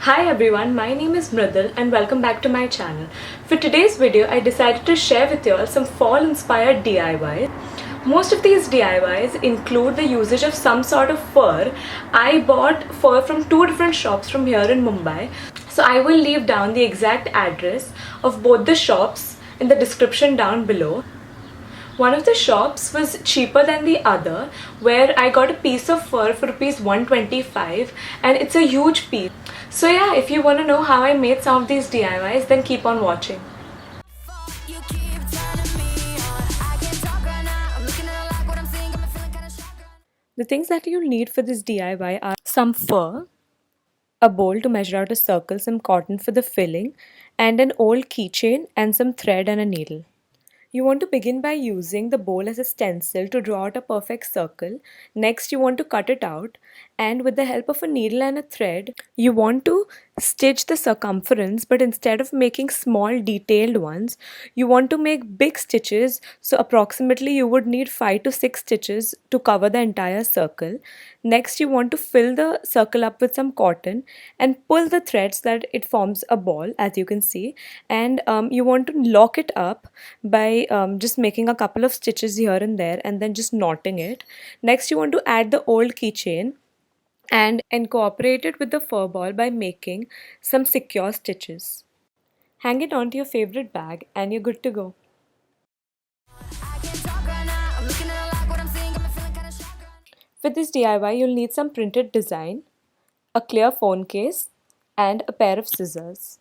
Hi everyone, my name is Mridul and welcome back to my channel. For today's video, I decided to share with you all some fall-inspired DIYs. Most of these DIYs include the usage of some sort of fur. I bought fur from two different shops from here in Mumbai. So I will leave down the exact address of both the shops in the description down below. One of the shops was cheaper than the other, where I got a piece of fur for rupees 125 and it's a huge piece. So yeah, if you want to know how I made some of these DIYs, then keep on watching. The things that you'll need for this DIY are some fur, a bowl to measure out a circle, some cotton for the filling, and an old keychain and some thread and a needle. You want to begin by using the bowl as a stencil to draw out a perfect circle. Next, you want to cut it out, and with the help of a needle and a thread, you want to stitch the circumference, but instead of making small detailed ones, you want to make big stitches. So approximately you would need 5 to 6 stitches to cover the entire circle. Next, you want to fill the circle up with some cotton and pull the thread so that it forms a ball, as you can see. And you want to lock it up by just making a couple of stitches here and there and then just knotting it. Next, you want to add the old keychain and incorporate it with the fur ball by making some secure stitches. Hang it onto your favorite bag and you're good to go. For this DIY, you'll need some printed design, a clear phone case, and a pair of scissors.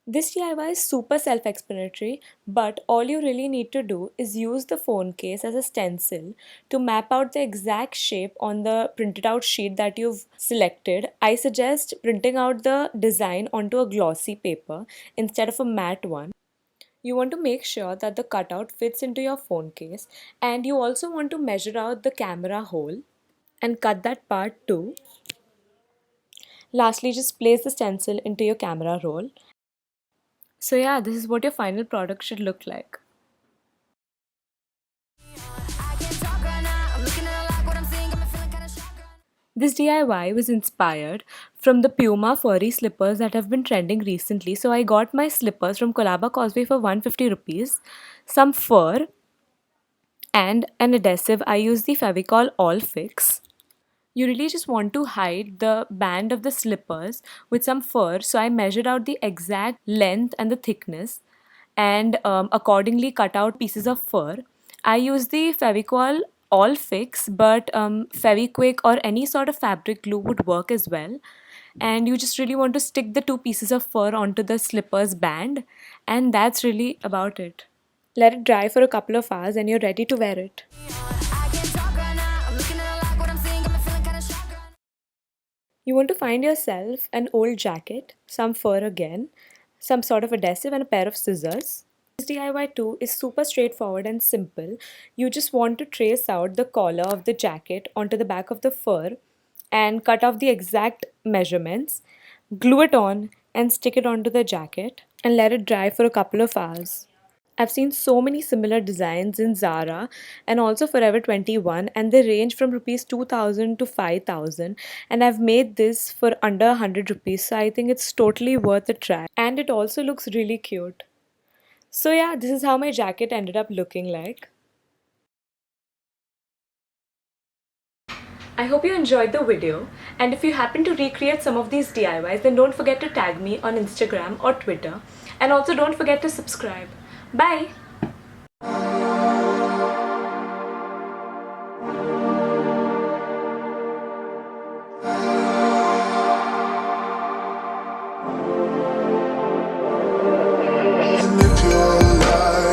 This DIY is super self-explanatory, but all you really need to do is use the phone case as a stencil to map out the exact shape on the printed out sheet that you've selected. I suggest printing out the design onto a glossy paper instead of a matte one. You want to make sure that the cutout fits into your phone case, and you also want to measure out the camera hole and cut that part too. Lastly, just place the stencil into your camera roll. So yeah, this is what your final product should look like. This DIY was inspired from the Puma furry slippers that have been trending recently. So I got my slippers from Colaba Causeway for 150 rupees, some fur, and an adhesive. I used the Fevicol All Fix. You really just want to hide the band of the slippers with some fur. So I measured out the exact length and the thickness and accordingly cut out pieces of fur. I used the Fevicol All Fix, but Fevikwik or any sort of fabric glue would work as well. And you just really want to stick the two pieces of fur onto the slippers band, and that's really about it. Let it dry for a couple of hours and you're ready to wear it. You want to find yourself an old jacket, some fur again, some sort of adhesive and a pair of scissors. This DIY too is super straightforward and simple. You just want to trace out the collar of the jacket onto the back of the fur and cut off the exact measurements, glue it on and stick it onto the jacket and let it dry for a couple of hours. I've seen so many similar designs in Zara and also Forever 21, and they range from rupees 2000 to 5000, and I've made this for under 100 rupees, so I think it's totally worth a try, and it also looks really cute. So yeah, this is how my jacket ended up looking like. I hope you enjoyed the video, and if you happen to recreate some of these DIYs, then don't forget to tag me on Instagram or Twitter, and also don't forget to subscribe. Bye!